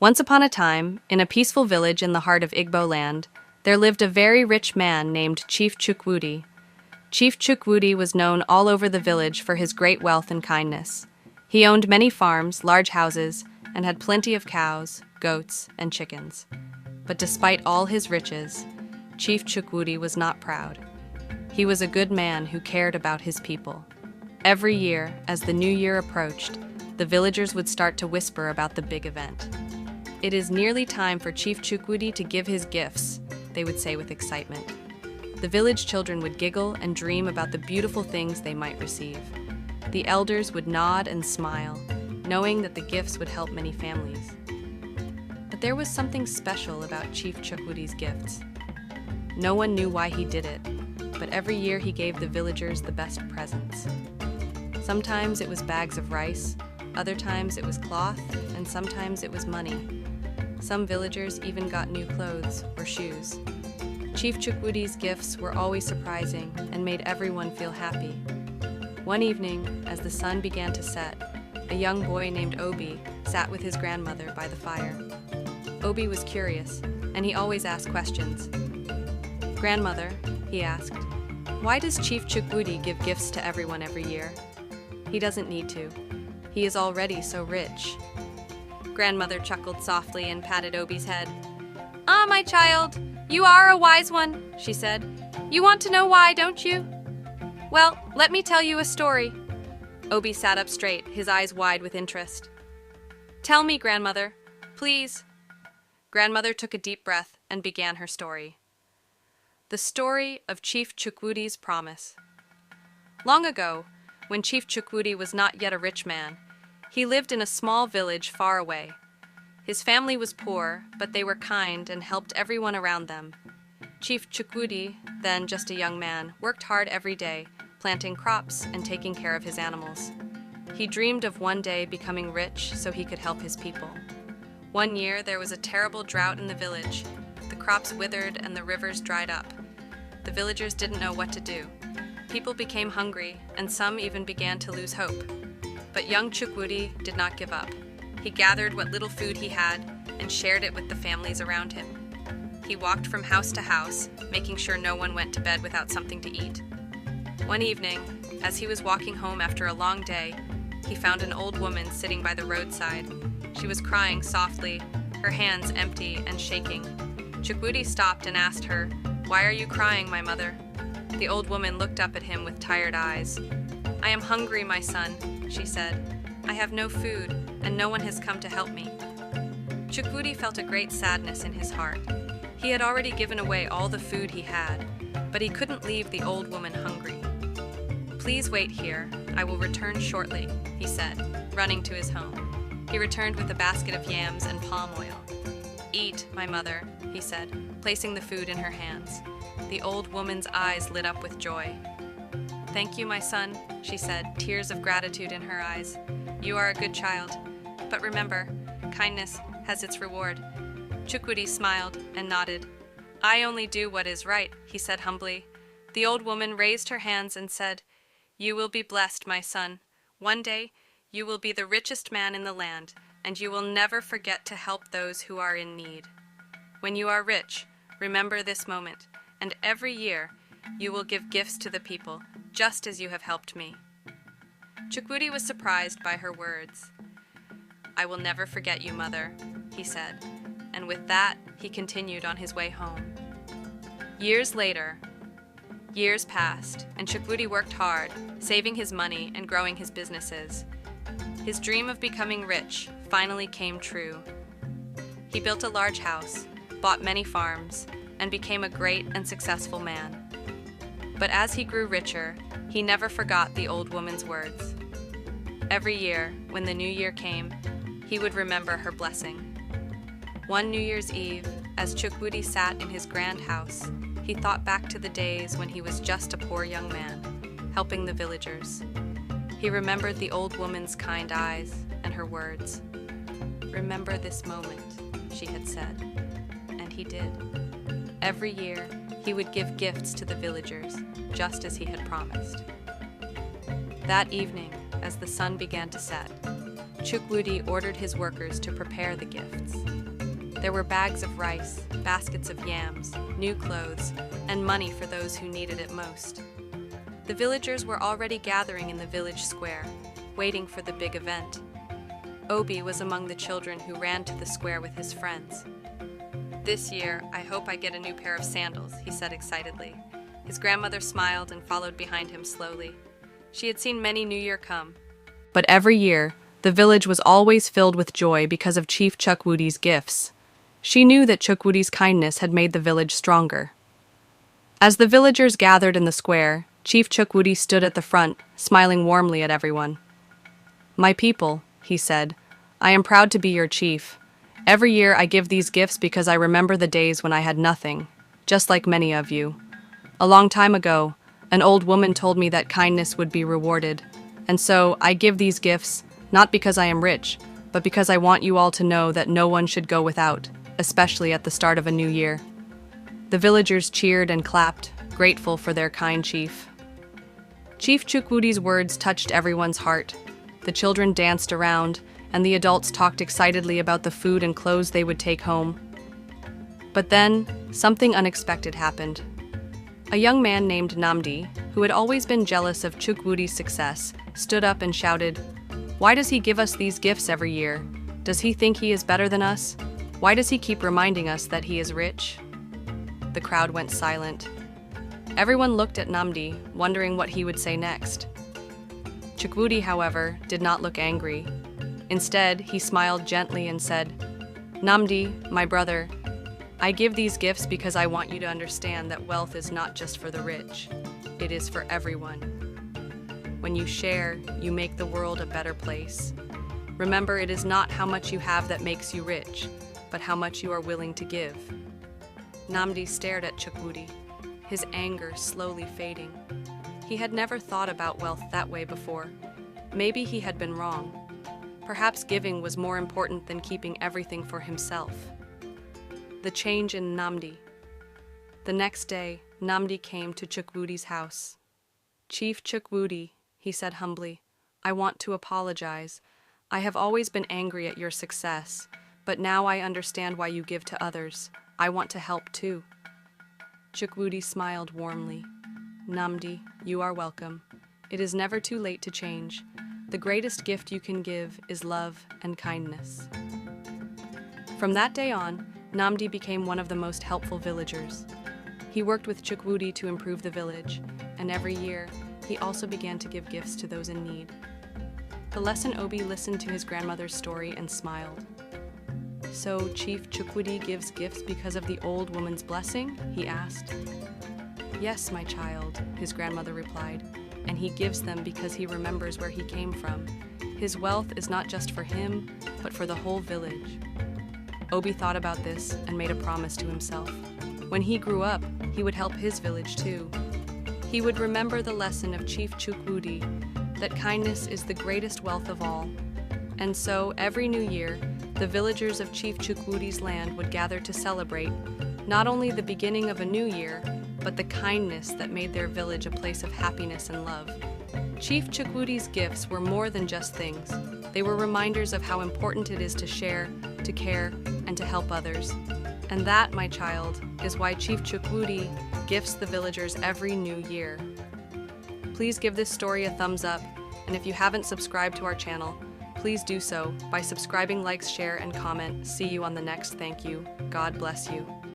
Once upon a time, in a peaceful village in the heart of Igbo land, there lived a very rich man named Chief Chukwudi. Chief Chukwudi was known all over the village for his great wealth and kindness. He owned many farms, large houses, and had plenty of cows, goats, and chickens. But despite all his riches, Chief Chukwudi was not proud. He was a good man who cared about his people. Every year, as the new year approached, the villagers would start to whisper about the big event. "It is nearly time for Chief Chukwudi to give his gifts," they would say with excitement. The village children would giggle and dream about the beautiful things they might receive. The elders would nod and smile, knowing that the gifts would help many families. But there was something special about Chief Chukwudi's gifts. No one knew why he did it, but every year he gave the villagers the best presents. Sometimes it was bags of rice, other times it was cloth, and sometimes it was money. Some villagers even got new clothes or shoes. Chief Chukwudi's gifts were always surprising and made everyone feel happy. One evening, as the sun began to set, a young boy named Obi sat with his grandmother by the fire. Obi was curious, and he always asked questions. "Grandmother," he asked, "why does Chief Chukwudi give gifts to everyone every year? He doesn't need to. He is already so rich." Grandmother chuckled softly and patted Obi's head. "Ah, my child, you are a wise one," she said. "You want to know why, don't you? Well, let me tell you a story." Obi sat up straight, his eyes wide with interest. "Tell me, Grandmother, please." Grandmother took a deep breath and began her story. The story of Chief Chukwudi's promise. Long ago, when Chief Chukwudi was not yet a rich man, he lived in a small village far away. His family was poor, but they were kind and helped everyone around them. Chief Chukwudi, then just a young man, worked hard every day, planting crops and taking care of his animals. He dreamed of one day becoming rich so he could help his people. One year, there was a terrible drought in the village. The crops withered and the rivers dried up. The villagers didn't know what to do. People became hungry, and some even began to lose hope. But young Chukwudi did not give up. He gathered what little food he had and shared it with the families around him. He walked from house to house, making sure no one went to bed without something to eat. One evening, as he was walking home after a long day, he found an old woman sitting by the roadside. She was crying softly, her hands empty and shaking. Chukwudi stopped and asked her, "Why are you crying, my mother?" The old woman looked up at him with tired eyes. "I am hungry, my son," she said. "I have no food, and no one has come to help me." Chukwudi felt a great sadness in his heart. He had already given away all the food he had, but he couldn't leave the old woman hungry. "Please wait here. I will return shortly," he said, running to his home. He returned with a basket of yams and palm oil. "Eat, my mother," he said, placing the food in her hands. The old woman's eyes lit up with joy. "Thank you, my son," she said, tears of gratitude in her eyes. "You are a good child. But remember, kindness has its reward." Chukwudi smiled and nodded. "I only do what is right," he said humbly. The old woman raised her hands and said, "You will be blessed, my son. One day, you will be the richest man in the land, and you will never forget to help those who are in need. When you are rich, remember this moment, and every year, you will give gifts to the people, just as you have helped me." Chukwudi was surprised by her words. "I will never forget you, mother," he said, and with that, he continued on his way home. Years passed, and Chukwudi worked hard, saving his money and growing his businesses. His dream of becoming rich finally came true. He built a large house, bought many farms, and became a great and successful man. But as he grew richer, he never forgot the old woman's words. Every year, when the new year came, he would remember her blessing. One New Year's Eve, as Chukwudi sat in his grand house, he thought back to the days when he was just a poor young man, helping the villagers. He remembered the old woman's kind eyes and her words. "Remember this moment," she had said, and he did. Every year, he would give gifts to the villagers, just as he had promised. That evening, as the sun began to set, Chukwudi ordered his workers to prepare the gifts. There were bags of rice, baskets of yams, new clothes, and money for those who needed it most. The villagers were already gathering in the village square, waiting for the big event. Obi was among the children who ran to the square with his friends. "This year, I hope I get a new pair of sandals," he said excitedly. His grandmother smiled and followed behind him slowly. She had seen many New Year come. But every year, the village was always filled with joy because of Chief Chukwudi's gifts. She knew that Chukwudi's kindness had made the village stronger. As the villagers gathered in the square, Chief Chukwudi stood at the front, smiling warmly at everyone. "My people," he said, "I am proud to be your chief. Every year I give these gifts because I remember the days when I had nothing, just like many of you. A long time ago, an old woman told me that kindness would be rewarded, and so I give these gifts, not because I am rich, but because I want you all to know that no one should go without, especially at the start of a new year." The villagers cheered and clapped, grateful for their kind chief. Chief Chukwudi's words touched everyone's heart. The children danced around, and the adults talked excitedly about the food and clothes they would take home. But then, something unexpected happened. A young man named Namdi, who had always been jealous of Chukwudi's success, stood up and shouted, "Why does he give us these gifts every year? Does he think he is better than us? Why does he keep reminding us that he is rich?" The crowd went silent. Everyone looked at Namdi, wondering what he would say next. Chukwudi, however, did not look angry. Instead, he smiled gently and said, "Namdi, my brother, I give these gifts because I want you to understand that wealth is not just for the rich. It is for everyone. When you share, you make the world a better place. Remember, it is not how much you have that makes you rich, but how much you are willing to give." Namdi stared at Chukwudi, his anger slowly fading. He had never thought about wealth that way before. Maybe he had been wrong. Perhaps giving was more important than keeping everything for himself. The change in Namdi. The next day, Namdi came to Chukwudi's house. "Chief Chukwudi," he said humbly, "I want to apologize. I have always been angry at your success, but now I understand why you give to others. I want to help too." Chukwudi smiled warmly. "Namdi, you are welcome. It is never too late to change. The greatest gift you can give is love and kindness." From that day on, Namdi became one of the most helpful villagers. He worked with Chukwudi to improve the village, and every year, he also began to give gifts to those in need. The lesson Obi listened to his grandmother's story and smiled. "So Chief Chukwudi gives gifts because of the old woman's blessing?" he asked. "Yes, my child," his grandmother replied, "and he gives them because he remembers where he came from. His wealth is not just for him, but for the whole village." Obi thought about this and made a promise to himself. When he grew up, he would help his village too. He would remember the lesson of Chief Chukwudi, that kindness is the greatest wealth of all. And so, every new year, the villagers of Chief Chukwudi's land would gather to celebrate not only the beginning of a new year, but the kindness that made their village a place of happiness and love. Chief Chukwudi's gifts were more than just things. They were reminders of how important it is to share, to care, and to help others. And that, my child, is why Chief Chukwudi gifts the villagers every new year. Please give this story a thumbs up, and if you haven't subscribed to our channel, please do so by subscribing, like, share, and comment. See you on the next. Thank you. God bless you.